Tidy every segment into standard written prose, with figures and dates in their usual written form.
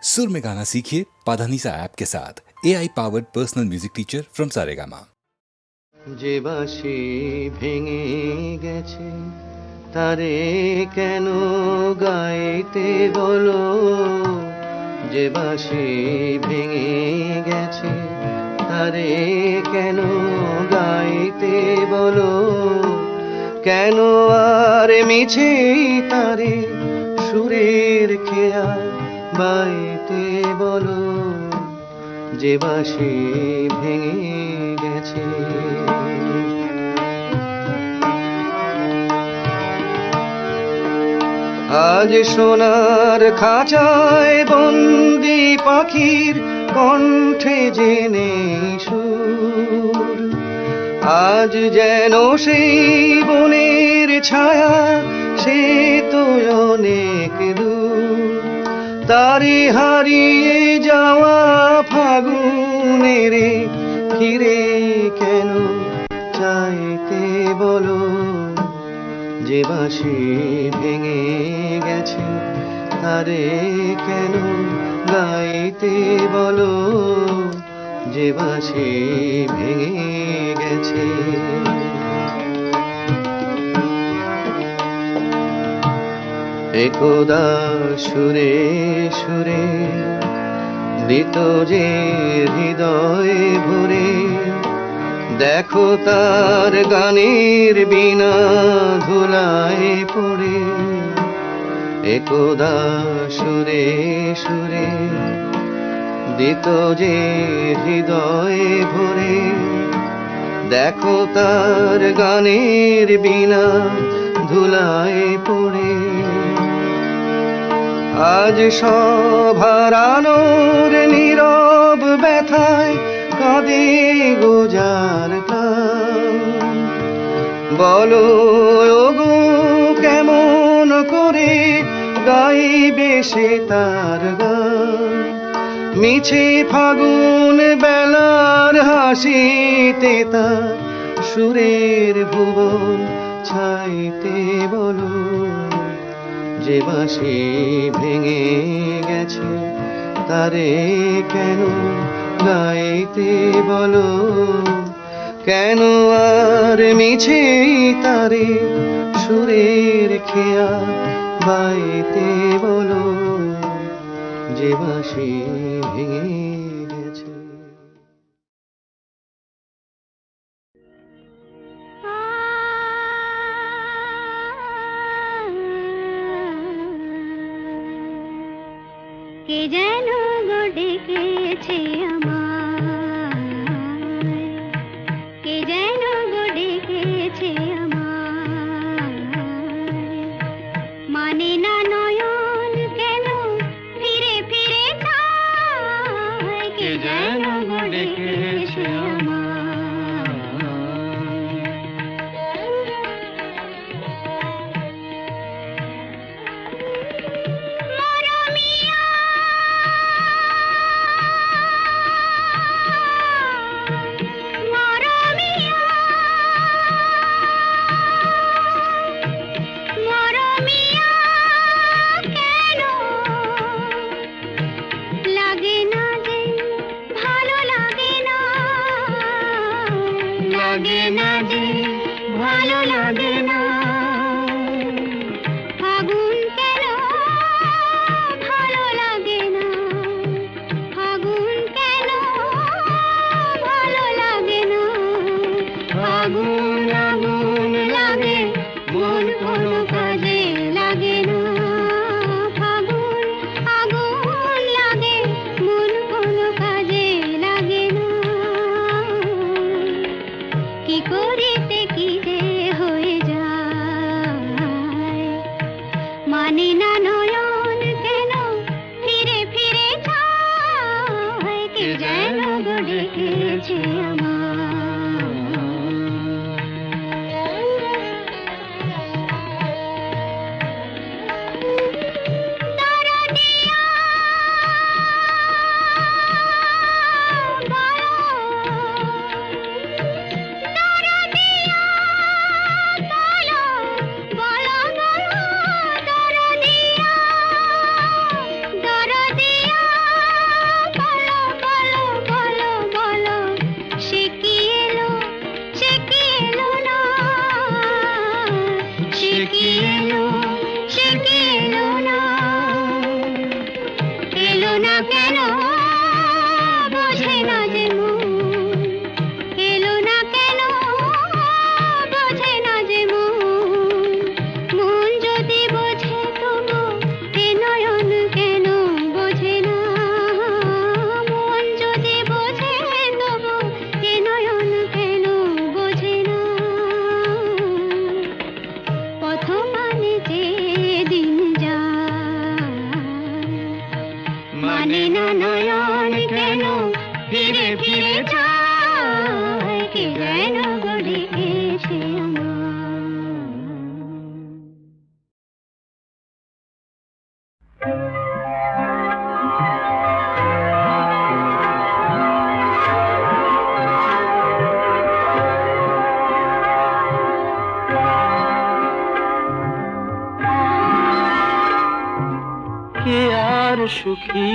सुर में गाना सीखिए पाधानीसा ऐप के साथ AI powered personal music teacher from Saregama. যে বাঁশি ভেঙে গেছে তারে কেন গাইতে বলো, যে বাঁশি ভেঙে গেছে তারে কেন গাইতে বলো, কেন আর মিছে তারে সুরের খেয়া বাইতে বলো, যে বাঁশি ভেঙে গেছে। আজ সোনার খাঁচায় বন্দি পাখির কণ্ঠে জেনে সুর, আজ যেন সেই বনের ছায়া সে তো অনেক দূর, তারে হারিয়ে যাওয়া ফাগুনের ফিরে কেন চাইতে বলো, যে বাঁশি ভেঙে গেছে তারে কেন গাইতে বলো, যে বাঁশি ভেঙে গেছে। একদা সুরে সুরে দিত যে হৃদয় ভরে, দেখো তার গানের বিনা ধুলায় পড়ে। একদা সুরে সুরে দিত যে হৃদয় ভরে, দেখো তার গানের বিনা ধুলায় পড়ে। আজ সব হারানোর নীরব ব্যথায় কাঁদে গোজার প্রাণ, বলো ওগো কেমন করে গাইবে সে তার গান, মিছে ফাগুন বেলার হাসিতে তার সুরের ভুবন ছাইতে বলো, যে বাঁশি ভেঙে গেছে তারে কেন গাইতে বলো, কেন আর মিছে তারে সুরের খেয়া বাইতে বলো, যে বাঁশি ভেঙে গেছে। কে যেন গো ডেকেছে আমায়, কে যেন গো ডেকেছে আমায়, মানে না নয়ন কেন ফিরে ফিরে চায়, কে যেন গো ডেকেছে আমায়। লাগে না যে ভালো এলো না কেন বোঝে না যে মন, এলো না কেন বোঝে না যে মন, মন যদি বোঝে তবু এ নয়ন কেন বোঝে না, মন যদি বোঝে তবু এ নয়ন কেন বোঝে না, পথ মানে যে দিন যায় মানে না নয়ন কেন ফিরে ফিরে যায়, কে যেন গড়ে এসে আমার। কে আর সুখী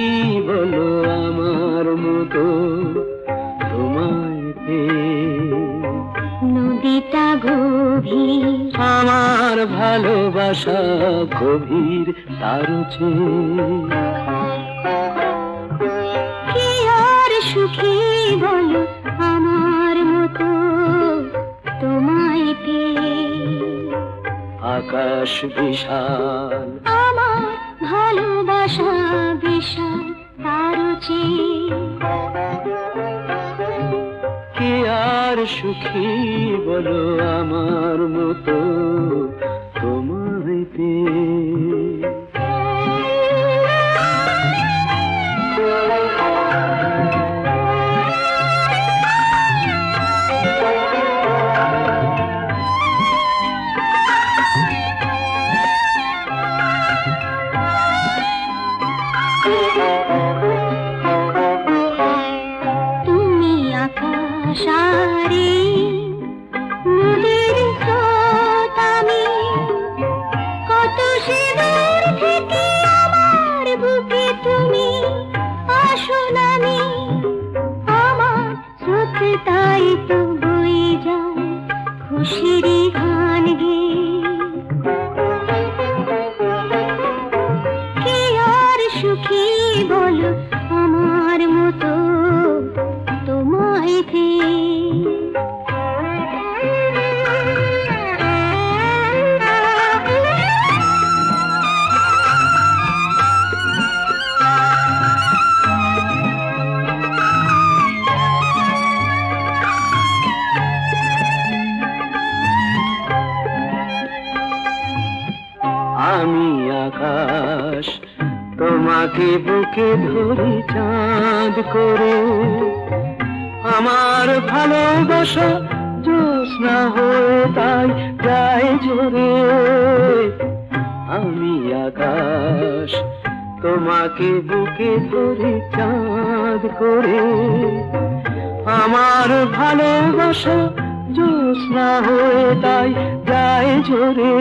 বলো আমার মতো তোমায় পেয়ে, নদীটা গভীর আমার ভালোবাসা গভীর তার চেয়ে, কি আর সুখী বলো আমার মতো তোমায় পেয়ে, আকাশ বিশাল আমার ভালোবাসা বিশাল তার চেয়ে, কে আর সুখী বলো আমার মতো তোমায় পেয়ে। তুমি আকাশ আরে নদীর স্রোত আমি, কত সে দূর থেকে আমার বুকে তুমি আসো নামি, আমার স্রোত তাই তো বয়ে যায় খুশির গান গেয়ে, কে আর সুখী বলো আমার মতো তোমায় পেয়ে। আমি আকাশ তোমাকে বুকে ধরি চাঁদ করে, আমার ভালোবাসা জ্যোৎস্না হয়ে তাই যায় ঝরে, আমি আকাশ তোমাকে বুকে ধরি চাঁদ করে, আমার ভালোবাসা জ্যোৎস্না হয়ে তাই যায় ঝরে,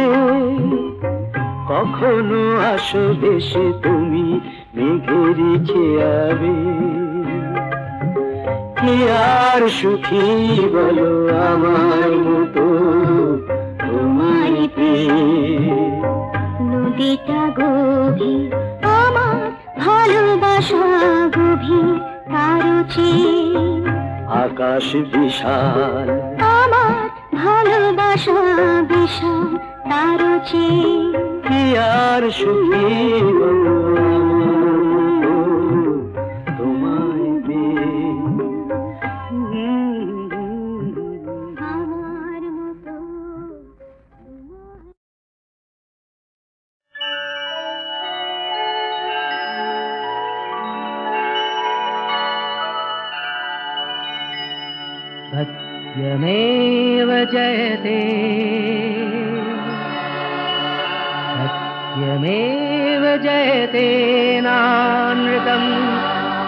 কখনো আসবে সে তুমি মেঘেরই খেয়াবে, কে আর সুখী বলো আমার মতো তোমায় পেয়ে। নদীটা গভীর আমার ভালোবাসা গভীর তার চেয়ে, আকাশ বিশাল আমার ভালোবাসা বিশাল তার চেয়ে, কি আর সুখী বলো তোমায় পেয়ে। আমার মতো सत्यमेव जयते सत्यमेव जयते नानृतम्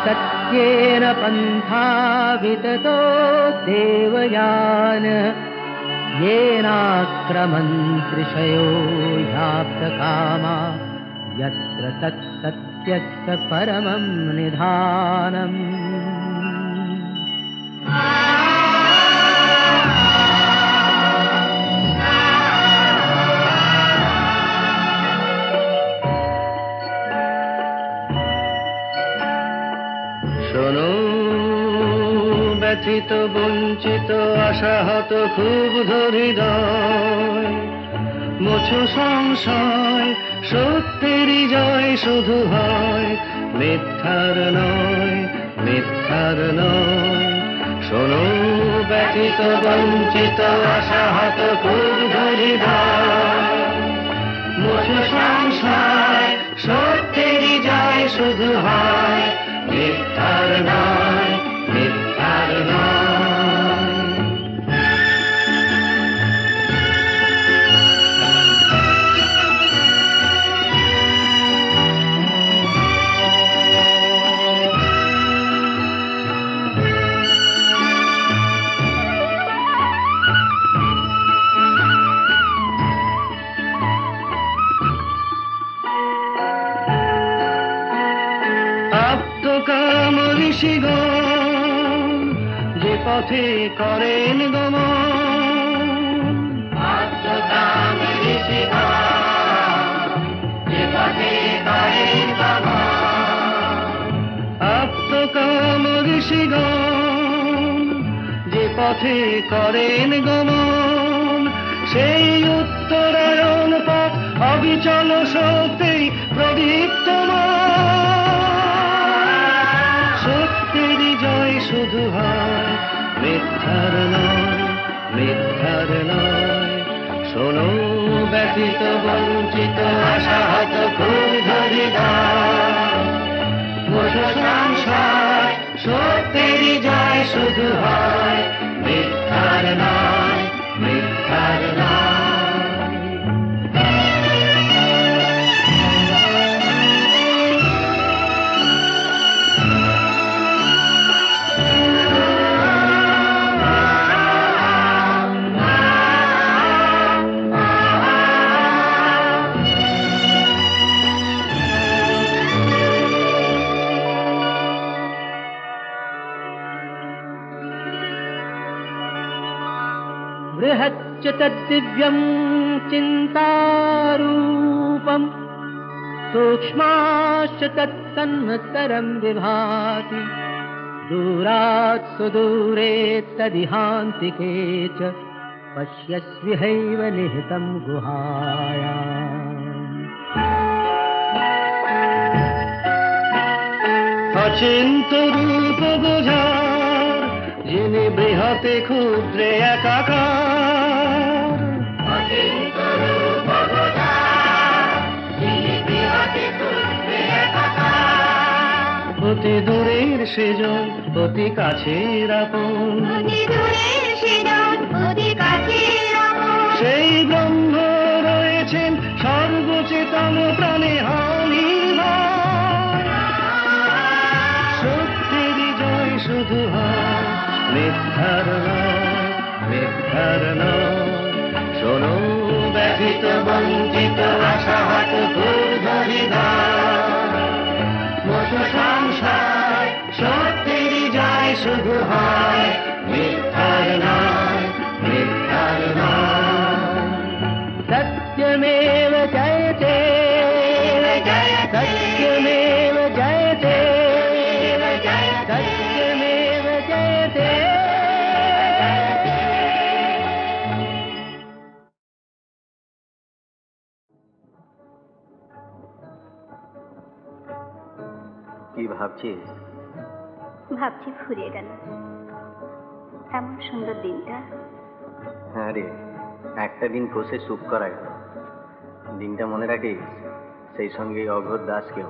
सत्येन पन्था विततो देवयान येनाक्रमन्त्रिषयो ह्याप्तकामा यत्र तत्सत्यस्य परमं निधानम्। শোনো ব্যথিত বঞ্চিত আশাহত খুব হৃদয়, মুছো সংশয়, সত্যেরই জয় শুধু হয়, মিথ্যার নয়, মিথ্যার নয়। শোনো ব্যথিত বঞ্চিত আশাহত খুব হৃদয়, মুছো সংশয়, সত্যেরই জয় শুধু হয়, মিথ্যার নয়, মিথ্যার নয়। আপ্তকাম ঋষিগণ যে পথে করেন গমন, আপ্তকাম ঋষিগণ যে পথে করেন গমন, আপ্তকাম ঋষিগণ যে পথে করেন গমন, সেই উত্তরায়ণ পথ অবিচল শক্তি প্রদীপ্তমান। সত্যেরই জয় শুধু হয়, মিথ্যার নয়, মিথ্যার নয়। শোনো ব্যথিত বঞ্চিত আশাহত ক্ষুব্ধ হৃদয়, মুছো সংশয়, সত্যেরই জয় শুধু হয়, মিথ্যার নয়, মিথ্যার নয়। बृहच्च तद्दिव्यं चिन्तारूपं, सूक्ष्माश्च तत्सन्मस्तरं विभाति, दूरात् सुदूरे तदिहान्तिके च पश्यस्विहैव निहितं गुहायाम्। अचिन्त रूप बुझार যিনি বৃহতে ক্ষুদ্রে একাকার, অচিন্ত রূপ বুঝার যিনি বৃহতে ক্ষুদ্রে একাকার, অতি দূরের সেজন অতি কাছের আপন, অতি দূরের সেজন অতি কাছের আপন, সেই ব্রহ্ম রয়েছেন সর্বচেতন প্রাণে অনির্ভর। সত্যেরই জয় শুধু হয়, মিথ্যার নয়, মিথ্যার নয়। শোনো ব্যথিত বঞ্চিত আশাহত ক্ষুব্ধ হৃদয়, মুছো সংশয়, সত্যেরই জয় শুধু হয়, মিথ্যার নয়, মিথ্যার নয়। সত্যমেব জয়তে, সত্যমেব জয়তে, সত্যমেব জয়তে। কি ভাবছিস? ভাবছি ফুরিয়ে গেল এমন সুন্দর দিনটা। হ্যাঁ রে, একটা দিন বসে চুপ করা গেল। দিনটা মনে রাখিস, সেই সঙ্গে অঘোর দাসকেও।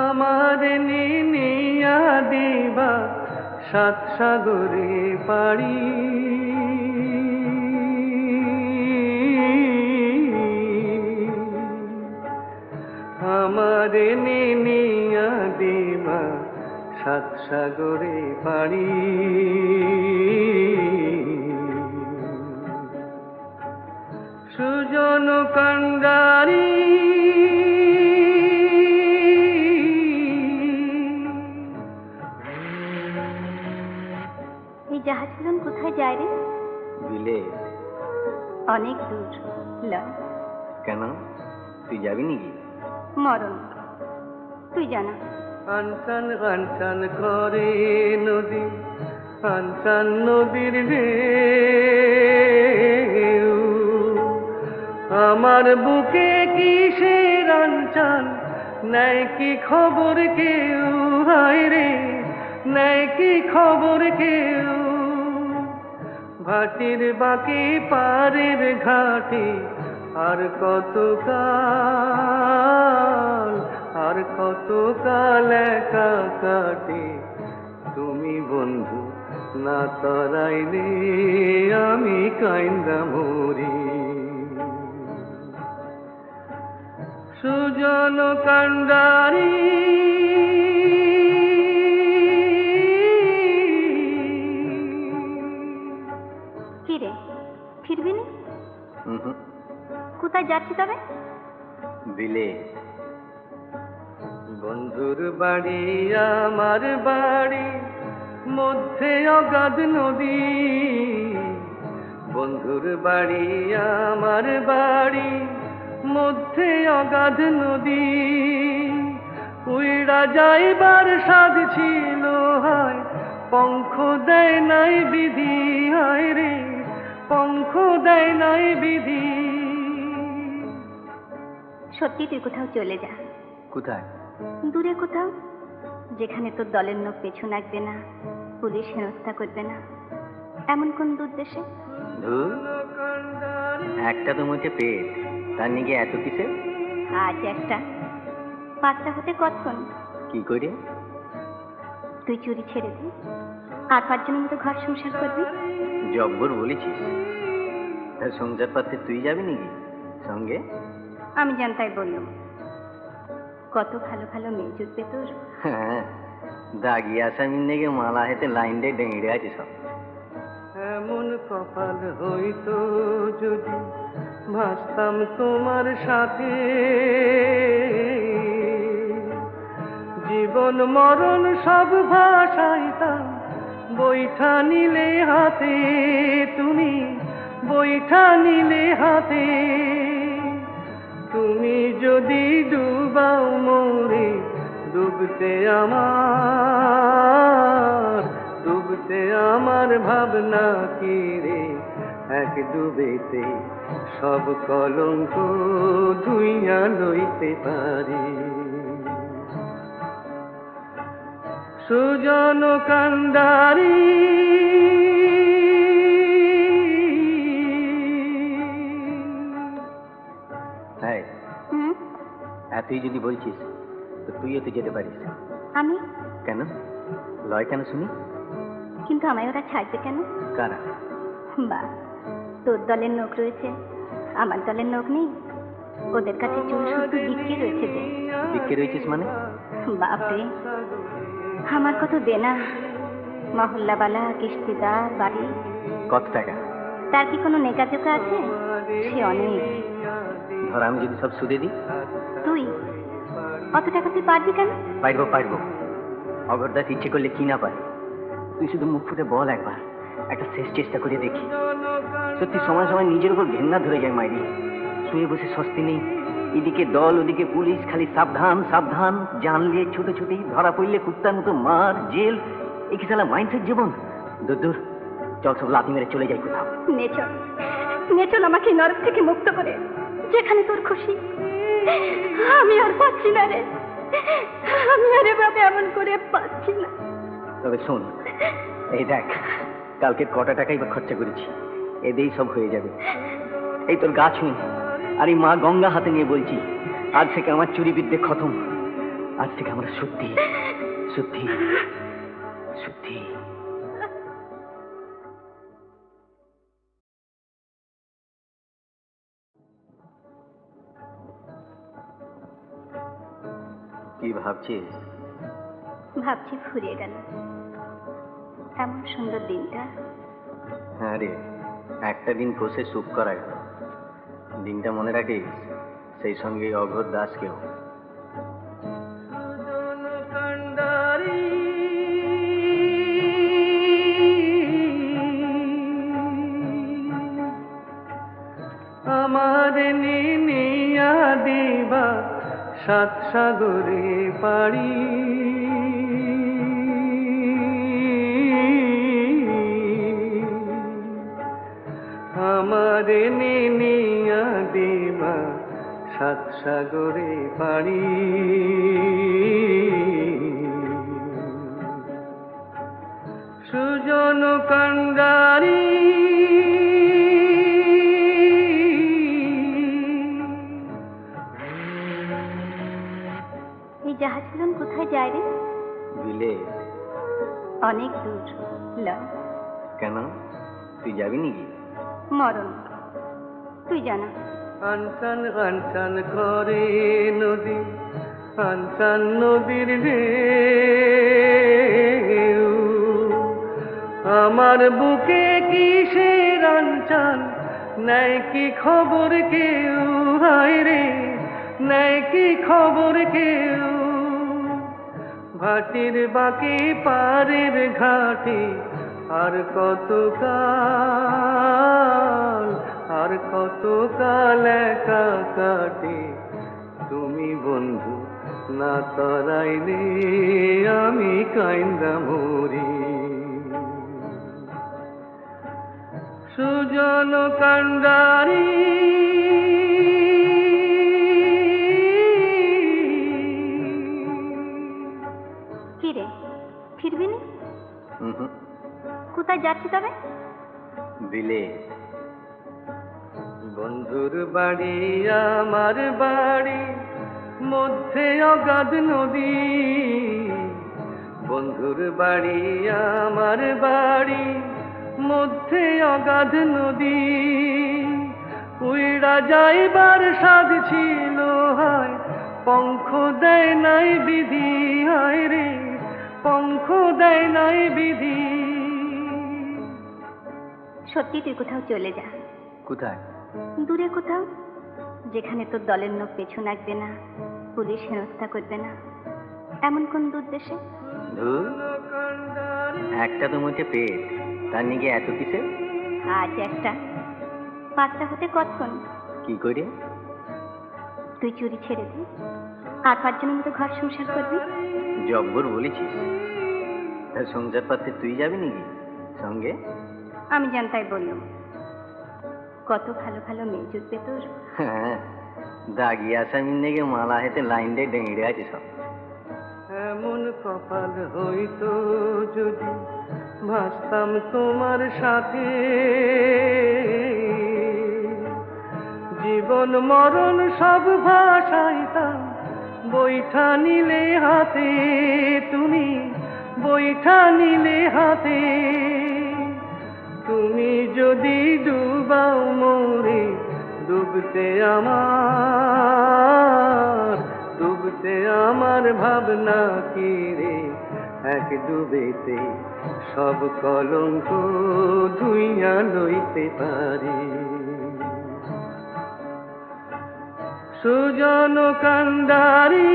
আমার নিনিয়া দিবা সাত সাগরে পাড়ি, আমার নিনিয়া দিবা সাত সাগরে পাড়ি। সুজন কান্ডারি এই জাহাজগুলো কোথায় যায় রে? বিলেত? অনেক দূর লয়। কেন, তুই যাবি নাকি? মরণ, তুই জানা। কাঞ্চন কাঞ্চন করে নদী, কাঞ্চন নদীর ঢেউ, আমার বুকে কিসের আঞ্চল, নেই কি খবর কেউ, হায় রে নেই কি খবর কেউ। ভাটির বাকি পারের ঘাটে আর কত কাল, আর কত কাল একা কাটে, তুমি বন্ধু না তরাইলে আমি কাইন্দা মরি। সুজন কান্ডারি কি রে, ফিরবি না? হুম, কোথায় যাচ্ছি তবে? বিলেত। বন্ধুর বাড়ি আমার বাড়ি, মধ্যে অগাধ নদী। বন্ধুর বাড়ি আমার বাড়ি, মধ্যে অগাধ নদী। উইড়া যাইবার সাধ ছিল হায়, পঙ্খ দেয় নাই বিধি, হায় রে পঙ্খ দেয় নাই বিধি। সত্যি তুই কোথাও চলে যা, কোথায়? দূরে কোথাও, যেখানে তোর দলের লোক পেছু লাগবে না, পুলিশ হেনস্থা করবে না, এমন কোন দূর দেশে। ধুর, একটা তো মুখে পেট, তার নিকে এত কিসে? আজ একটা, 5টা হতে কতক্ষণ? কি করে? তুই চুরি ছেড়ে দে, আর 5 জনের মতো ঘর সংসার করবি। জব্বর বলেছিস। তা সংসার পাতে তুই যাবি নাকি সঙ্গে? আমি জানতাই বললাম, কত ভালো ভালো মেয়ে জুটবে তোর। হ্যাঁ, দাগি আসামির নেগে মালা হেতে লাইন দিয়ে ডেঙে আছে সব। এমন কপাল হইতো যদি ভাসতাম তোমার সাথে, জীবন মরণ সব ভাসাইতাম বৈঠা নিলে হাতে, তুমি বৈঠা নিলে হাতে। তুমি যদি ডুবাও মোরে, ডুবতে আমার, ডুবতে আমার ভাবনা কি রে, এক ডুবেতে সব কলঙ্ক ধুইয়া লইতে পারি। সুজন কান্ডারি হ্যাঁ, হুম, এতই যদি বলছিস তো তুইও তো যেতে পারিস। আমি? কেন লয় কেন শুনি? কিন্তু আমায় ওরা ছাড়বে কেন? কারা? বা, তোর দলের লোক রয়েছে, আমার দলের লোক নেই। ওদের কাছে চুল শুধু বিক্রি রয়েছে যে। বিক্রি রয়েছিস মানে? বাপরে, আমার কত দেনা, মহল্লাবালা, কিস্তিদার, বাড়ি। কত টাকা? তার কি কোনো নেকাজোকা আছে? সে অনেক। ধর আমি যদি সব সুদে দিই? তুই অত টাকা তুই পারবি কেন? পারবো পারবো, অগরদাস ইচ্ছে করলে কি না পারে। তুই শুধু মুখ ফুটে বল একবার, একটা শেষ চেষ্টা করে দেখি। সত্যি সময় সময় নিজের উপর ঘেন্না ধরে যায় মাইরি। শুয়ে বসে স্বস্তি নেই, এদিকে দল ওদিকে পুলিশ, খালি সাবধান সাবধান। জানলে ছুটোছুটি, ধরা পড়লে কুত্তার মতো মার, জেল। এই কি সালা মাইন্ডসেট জীবন? দূর দূর, চল সব লাথি মেরে চলে যাই কোথাও। নেচল, নেচল আমাকে নরক থেকে মুক্ত করে, যেখানে তোর খুশি। আমি আর পাচ্ছি না রে, আমি আর এভাবে এমন করে পাচ্ছি না। তবে শোন, এই দেখ, কালকে কটা টাকাই বা খরচা করেছি, এতেই সব হয়ে যাবে। এই তোর গা ছুঁই, আর এই মা গঙ্গা হাতে নিয়ে বলছি, আজ থেকে আমার চুরি বিদ্যে খতম। আজ থেকে আমরা শুদ্ধি শুদ্ধি শুদ্ধি। কি ভাবছিস? ভাবছি ফুরিয়ে গেল এমন সুন্দর দিনটা। হ্যাঁ রে, একটা দিন বসে সুখ করা গেল। দিনটা মনে রাখিস, সেই সঙ্গে অঘোর দাসকেও। সুজন কান্ডারি নিয়া দিবা সাত সাগরে পাড়ি। আমারে নিয়া দিবা সাত সাগরে পাড়ি। সুজন কান্ডারি এই জাহাজগুলো কোথায় যায় রে? বিলে। অনেক দূর। লয় কেন, তুই যাবি নাকি? মরণ, তুই জানা। আনসান আনসান করে নদী, আনসান নদীর ঢেউ। আমার বুকে কিসের আনচান, নাই কি খবর কেউ, হায় রে নাই কি খবর কেউ। ভাটির বাকি পারের ঘাটে আর কত কাল, আর কত কাল একা কাটে। তুমি বন্ধু না তরাইলে আমি কাইন্দা মরি। সুজন কান্ডারি কি রে, ফিরবি না? হুম, কোথায় যাচ্ছি তবে? বিলে। বন্ধুর বাড়ি আমার বাড়ি, মধ্যে অগাধ নদী। বন্ধুর বাড়ি আমার বাড়ি, মধ্যে অগাধ নদী। উইড়া যাইবার সাধ ছিল হায়, পঙ্খ দেয় নাই বিধি, হায় রে পঙ্খ দেয় নাই বিধি। সত্যি তুই কোথাও চলে যা। কোথায়? দূরে কোথাও, যেখানে তোর দলের লোক পেছু লাগবে না, পুলিশ হেনস্থা করবে না, এমন কোন দূর দেশে। ধুর, একটা তো মুখে পেট, তার নিয়ে এত কিসে? আজ একটা, পাঁচটা হতে কতক্ষণ? কি করে? তুই চুরি ছেড়ে দে, আর পাঁচজনের মতো ঘর সংসার করবি। জব্বর বলেছিস। তা সংসার পাতে তুই যাবি নাকি সঙ্গে? আমি জানতাই বললাম, কত ভালো ভালো মেয়ে জুটবে তোর। হ্যাঁ, দাগি আসামির নেগে মালা হেতে লাইন দিয়ে ডেঙড়ে আছে সব। এমন কপাল হইতো যদি ভাসতাম তোমার সাথে। জীবন মরণ সব ভাসাইতাম বৈঠা নিলে হাতে, তুমি বৈঠা নিলে হাতে। তুমি যদি ডুবাও মোরে, ডুবতে আমার, ডুবতে আমার ভাবনা কি রে। এক ডুবেতে সব কলঙ্ক ধুইয়া লইতে পারি। সুজন কান্ডারি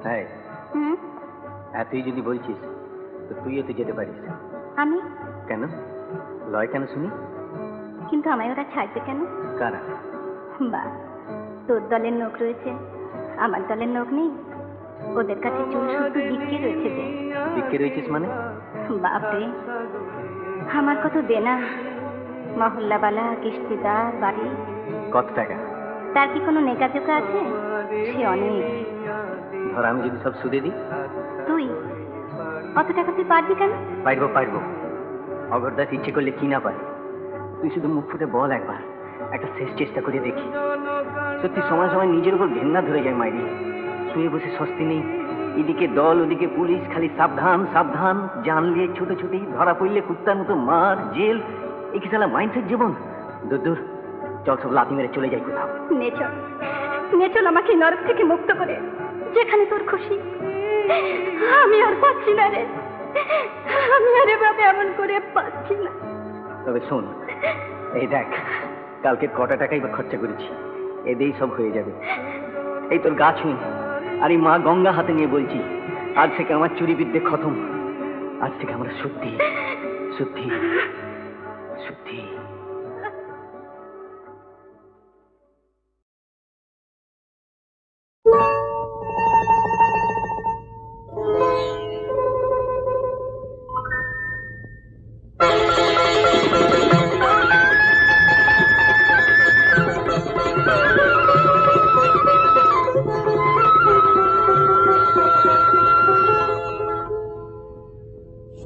হ্যাঁ, হুম, এতই যদি বলছিস তো তুইও তো যেতে পারিস। আমি? কেন লয় কেন শুনি? কিন্তু আমায় ওরা ছাড়বে কেন? কারা? বা, তোর দলের লোক রয়েছে, আমার দলের লোক নেই। ওদের কাছে চুল শুধু বিক্রি রয়েছে যে। বিক্রি রয়েছিস মানে? বাপরে, আমার কত দেনা, মহল্লাবালা, কিস্তিদার, বাড়ি। কত টাকা? তার কি কোনো নেকাজোকা আছে? সে অনেক। ধর আমি যদি সব সুদে দিই? তুই অত টাকা তুই পারবি কেন? পারবো পারবো। অগরদাস ইচ্ছে করলে কি না পারে। তুই শুধু মুখ ফুটে বল একবার, একটা শেষ চেষ্টা করে দেখি। সত্যি সময় সময় নিজের উপর ঘেন্না ধরে যায় মাইরি। শুয়ে বসে স্বস্তি নেই, এদিকে দল ওদিকে পুলিশ, খালি সাবধান সাবধান। জানলে ছোট ছোটি, ধরা পড়লে কুত্তার মতো মার, জেল। এ কি সালা মাইন্ডসেট জীবন? দূর দূর, চল সব লাথি মেরে চলে যাই কোথাও। নে চল, নে চল আমাকে এই নরক থেকে মুক্ত করে, যেখানে তোর খুশি। আমি আর পাচ্ছি না রে, আমি আর এভাবে এমন করে পাচ্ছি না। তবে শোন, এই দেখ, কালকে কটা টাকাই বা খরচা করেছি, এতেই সব হয়ে যাবে। এই তোর গা ছুঁই, আর এই মা গঙ্গা হাতে নিয়ে বলছি, আজ থেকে আমার চুরি বিদ্যে খতম। আজ থেকে আমরা সত্যি সত্যি সত্যি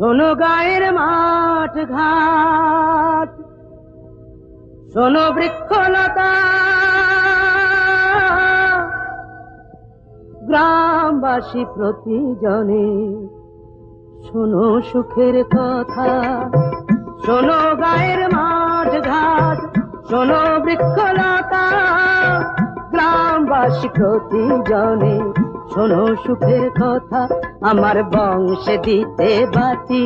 শোনো গায়ের মাঠ ঘাট, শোনো বৃক্ষলতা, গ্রামবাসী প্রতিজনে শোনো সুখের কথা। শোনো গায়ের মাঠ ঘাট, শোনো বৃক্ষলতা, গ্রামবাসী প্রতিজনে শোনো সুখের কথা। আমার বংশে দিতে বাতি,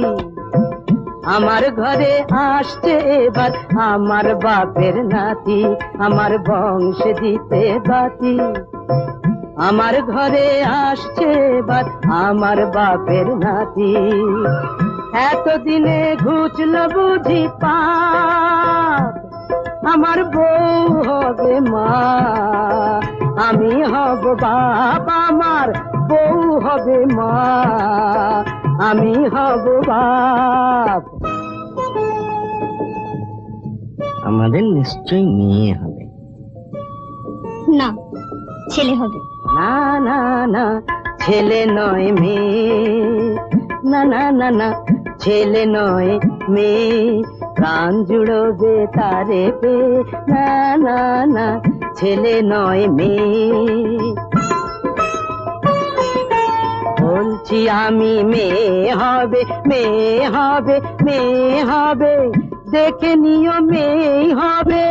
আমার ঘরে আসছে এবার আমার বাপের নাতি। আমার বংশে দিতে বাতি, আমার ঘরে আসছে এবার আমার বাপের নাতি। এতদিনে ঘুচল বুঝি পাপ, আমার বউ হবে মা, আমি হব বাপ, আমার বউ হবে মা, আমি হব বাপ। আমাদের নিশ্চয়ই মেয়ে হবে। না, ছেলে হবে। না না না, ছেলে নয় মেয়ে, না না না না, ছেলে নয় মেয়ে, প্রাণ জুড়বে তারে পে, না না না, ছেলে নয় মেয়ে। বলছি আমি মেয়ে হবে, মেয়ে হবে, মেয়ে হবে, দেখে নিও মেয়ে হবে।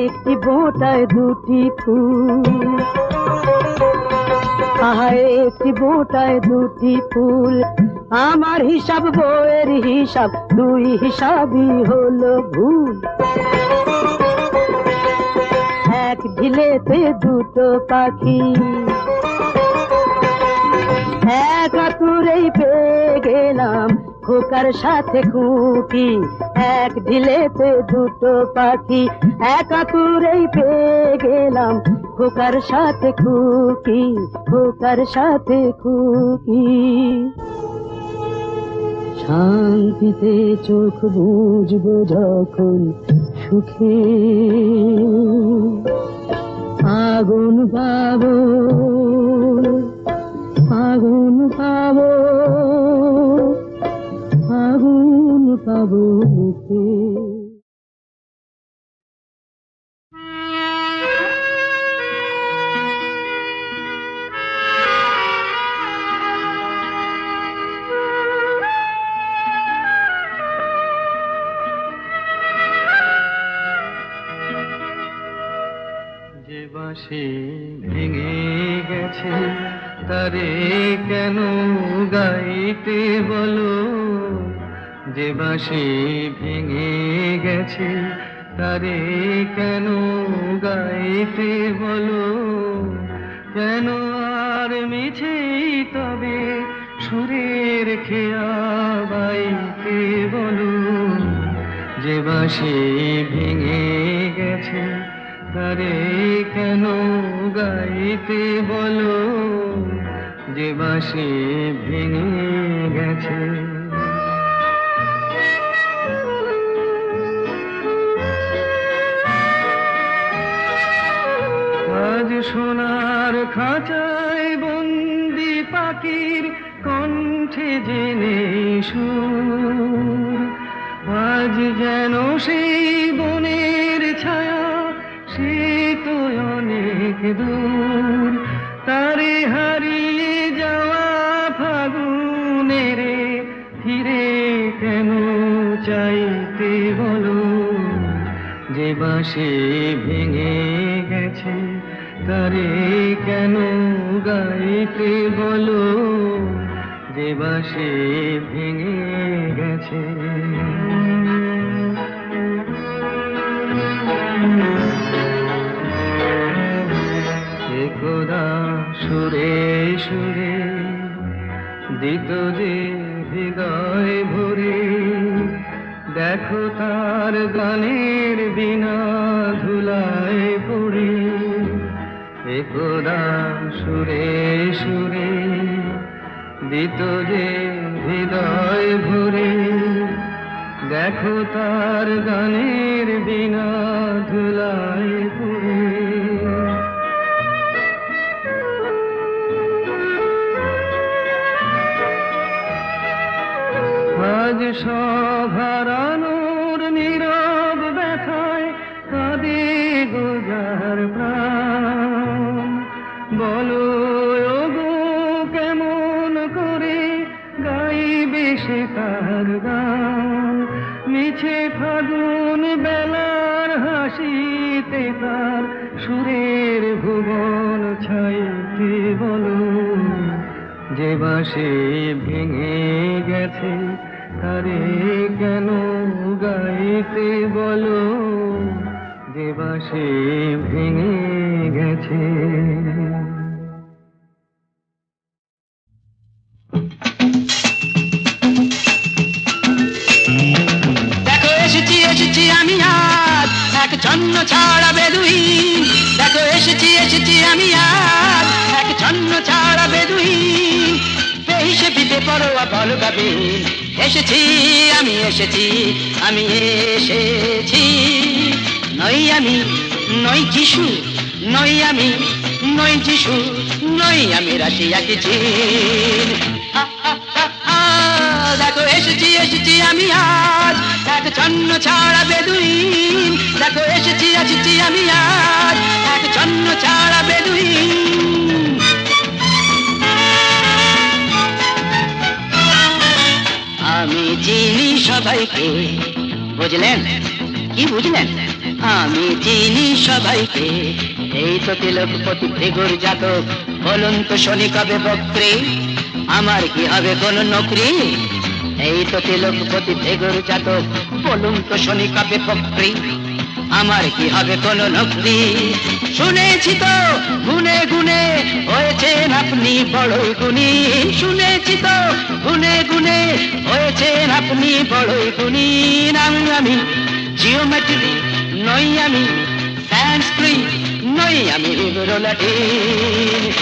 একটি বোঁটায় দুটি ফুল, আহায় একটি বোঁটায় দুটি ফুল, আমার হিসাব বইয়ের হিসাব, দুই হিসাবই হলো ভুল। এক ঢিলেতে দুটো পাখি, এক আতুরেই পেয়ে গেলাম খোকার সাথে খুকি। এক ঢিলেতে দুটো পাখি, এক আতুরেই পেয়ে গেলাম খোকার সাথে খুকি, খোকার সাথে খুকি। শান্তিতে চোখ বুঝবো যখন সুখে, আগুন পাবো, আগুন পাবো, আগুন পাবো মুখে। যে বাঁশি ভেঙে গেছে তারে কেন গাইতে বলো, যে বাঁশি ভেঙে গেছে তারে কেন গাইতে বলো, কেন আর মিছে তবে সুরের খেয়া বাইতে বলো, যে বাঁশি ভেঙে গেছে তারে কেন গাইতে বলো, যে বাঁশি ভেঙে গেছে। আজ সোনার খাঁচায় বন্দি পাখির কণ্ঠে জেনে সুর, আজ যেন সেই বনের ছায়া সে তো অনেক দূর, তারে হারিয়ে যাওয়া ফাগুনের ফিরে কেন চাইতে বলো, যে বাঁশি ভেঙে গেছে তারে কেন গাইতে বলো, যে বাঁশি ভেঙে গেছে। একদা সুরে সুরে দিত যে হৃদয় ভরে, দেখো তার গানের বিনা ধুলায় পড়ে। একদা সুরে সুরে দিত যে হৃদয় ভরে, দেখো তার গানের বিনা ধুলায় পড়ে। আজ সভারানোর নীরব ব্যথায় কাঁদে গোজার প্রাণ। বলো ওগো কেমন করে গাইবে সে তার গান, মিছে ফাগুন বেলার হাসিতে তার সুরের ভুবন ছাইতে। বলো যে বাঁশি ভেঙে গেছে, তারে কেন গাইতে বলো, যে বাঁশি ভেঙে গেছে। দেখো এসেছি এসেছি আমি আজ এক ছন্ন ছাড়া বেদুইন। দেখো এসেছি এসেছি আমি আজ এক ছন্ন ছাড়া বেদুইন। বেহিসেবি বেপরোয়া বলগাবিন। এসেছি আমি এসেছি আমি এসেছি। নই আমি নই যিশু, নই আমি নই যিশু, নই আমি রাশিয়া কি চীন। দেখো এসেছি এসেছি আমি আজ এক ছন্ন ছাড়া বেদুইন। দেখো এসেছি এসেছি আমি আজ এক ছন্ন ছাড়া বেদুইন। আমি চিনি সবাইকে, বুঝলেন কি বুঝলেন? আমি চিনি সবাইকে। এই তো তিলকপতি ভৃগুর জাতক, বলুন তো শনি কবে বক্রে, আমার কি হবে কোন নকরি? এই তো তিলকপতি ভৃগুর জাতক, বলুন তো শনি কবে বক্রে, আমার কি হবে কোন নকরি? শুনেছি তো গুনে গুনে হয়েছেন আপনি বড়ই গুণী। শুনেছি তো গুনে গুনে হয়েছেন আপনি বড়ই গুণী। আমি জিওমেট্রি নই, আমি সংস্কৃত নই, আমি লাটিন।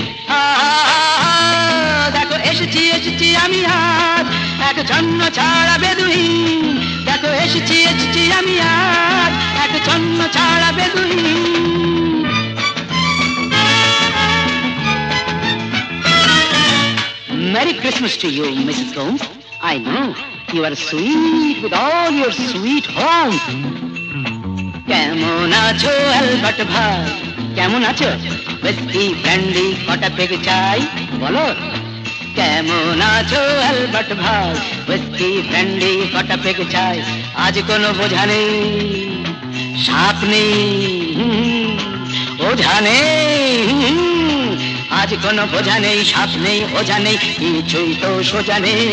দেখো এসেছি এসেছি আমি আজ এক ছন্ন ছাড়া বেদুইন। দেখো এসেছি এসেছি আমি আজ এক ছন্ন ছাড়া বেদুইন। Merry Christmas to you, Mrs. Combs. I know you are sweet with all your sweet home. কেমন আছো অ্যালবার্ট ভাই, কেমন আছো? হুইস্কি ব্র্যান্ডি কটা পেগ চাই বলো। কেমন আছো অ্যালবার্ট ভাই, হুইস্কি ব্র্যান্ডি কটা পেগ চাই। আজ কোনো বোঝা নেই, সাপ নেই, ওঝা নেই। আজ কোনো বোঝা নেই, সাপ নেই, ওঝা নেই, কিছুই তো সোজা নেই।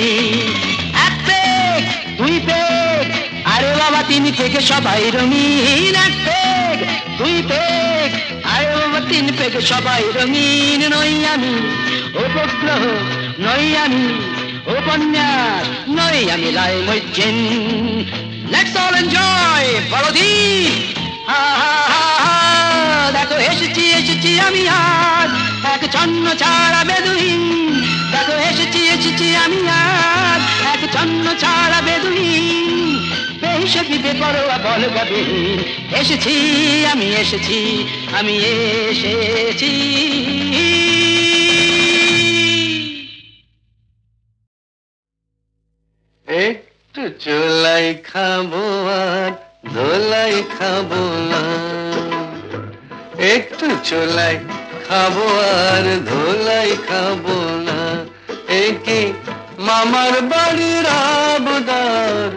এক পেগ দুই পেগ, আরে বাবা তিন পেগে সবাই রঙিন। এক পেগ দুই পেগ, আরে বাবা তিন পেগে সবাই রঙিন। নই আমি উপগ্রহ, নই আমি উপন্যাস, নই আমি লাই মজ্জিন। লেটস অল এনজয় বড়দিন। দেখো এসেছি এসেছি আমি আজ এক ছন্ন ছাড়া বেদুইন। দেখো এসেছি এসেছি আমি আজ এক ছন্ন ছাড়া বেদুইন। বেহিসেবি বেপরোয়া বলগাবিন। এসেছি আমি এসেছি আমি এসেছি। একটু চোলাই খাবো আর ধোলাই খাবো না, একটু চোলাই খাবো আর ধোলাই খাবো না। একে মামার বাড়ির আবদার,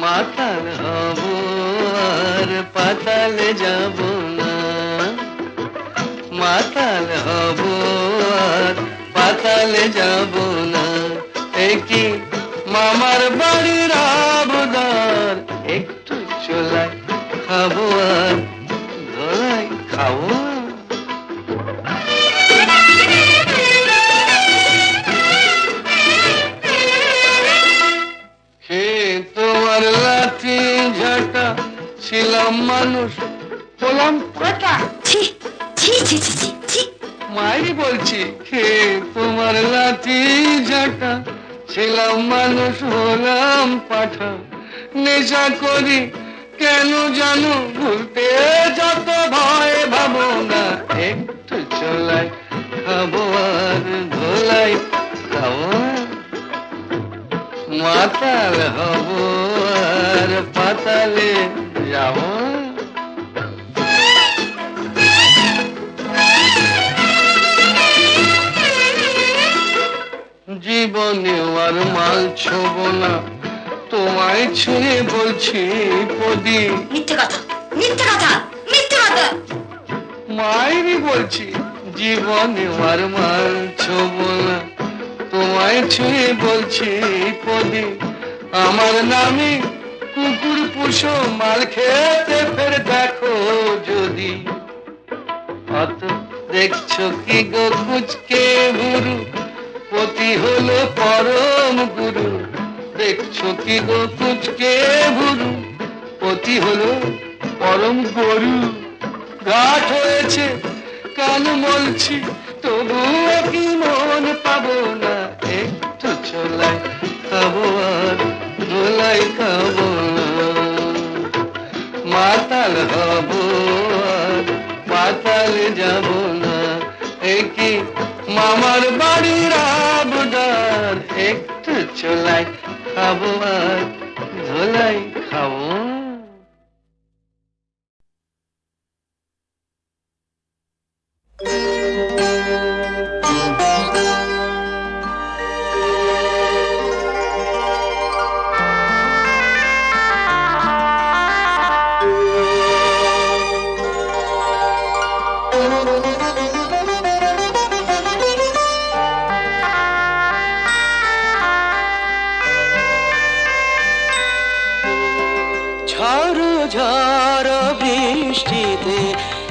মাতাল হব আর পাতালে যাব না। মাতাল হব আর পাতালে যাব না। একই মামার বাড়ির আবদার, একটু চোলাই খাবো আর ধোলাই খাবো। হে তোমার লাঠি ঝাঁটা, ছিলাম মানুষ হলাম পাটা। ছি ছি ছি ছি ছি ছি। মাই বলছি, হে তোমার লাঠি ঝাঁটা, ছিলাম মানুষ হলাম পাঠা। নেশা করি কেন জানো, ভুলতে যত ভয় ভাবো না। একটু চলাই খাবো আর ধোলাই খাবো, মাতাল হব আর পাতালে যাব। জীবনে আর মাল ছোব না, তোমায় ছুঁয়ে বলছি পদি। মিথ্যে কথা, মিথ্যে কথা, মিথ্যে কথা। মায়েরই বলছি, জীবনে আর মাল ছোব না, তোমায় ছুঁয়ে বলছি পদি। আমার নামে কুকুর পুষো, মাল খেতে ফের দেখো যদি। অত দেখছো কি গো কুচকে ভুরু, পতি হলো পরম গুরু। দেখছো কি গো কুচকে ভুরু, পতি হলো পরম গরু। ঘাট হয়েছে কান মলছি, তবুও কি মন পাবো না। একটু চলাই খাবো আর ধোলাই খাবো না। মাতাল হব আর পাতালে যাব না। একই মামার বাড়ির আবদার, একটু চলাই খাবো আর ধোলাই খাবো। ঝড় ঝড় বৃষ্টিতে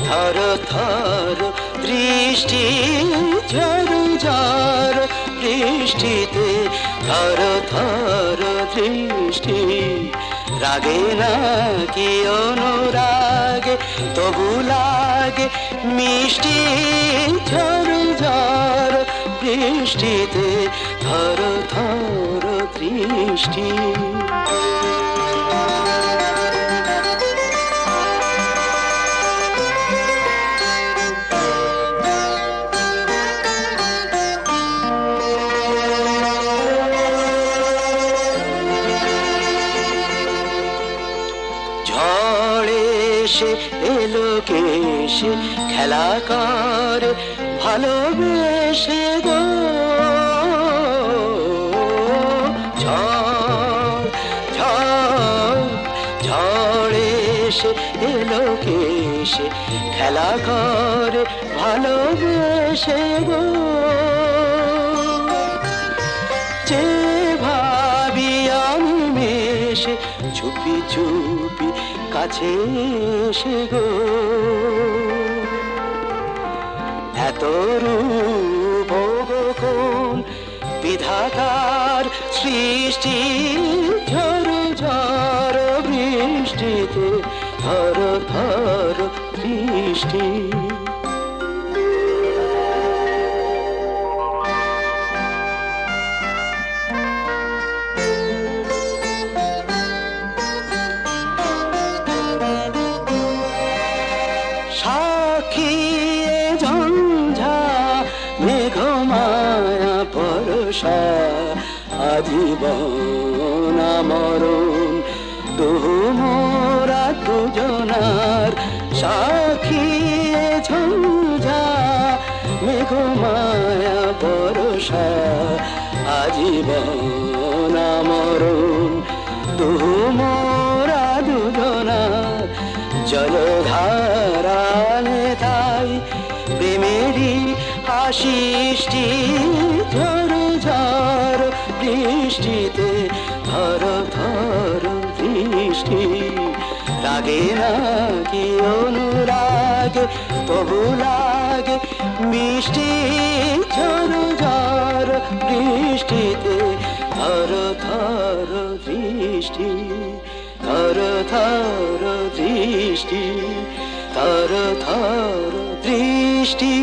থর থর দৃষ্টি, ঝড় ঝড় বৃষ্টিতে থর থর দৃষ্টি। রাগে না কি অনুরাগে, তবু লাগে মিষ্টি। ঝড় ঝড় বৃষ্টিতে থর থর দৃষ্টি। এসে এলো কেসে খেলা কর ভালোবেসে গো। ঝড় ঝড় ঝড় এসে এলো কেসে খেলা কর ভালোবেসে গো। যে ভাবি আমি মেশে চুপি চুপি কাছে এসে গো। এত রূপ কোন বিধাতার সৃষ্টি। ঝড় ঝড় বৃষ্টিতে থর থর দৃষ্টি। সাক্ষী ঝঞ্ঝা মেঘমায়া পরশা আজীবন মরণ তবু মোরা দুজনার। সাক্ষী ঝঞ্ঝা মেঘমায়া পরশা আজীবন মরণ তবু মোরা দুজনার। জলধারা নেতাই প্রেমে সৃষ্টি ঝড় ঝড় বৃষ্টিতে ধর ধর বৃষ্টি রাগে নাকি অনুরাগে তবু লাগে মিষ্টি ঝড় ঝড় বৃষ্টিতে ধর ধর বৃষ্টি ধর ধর দৃষ্টি ধর ধর দৃষ্টি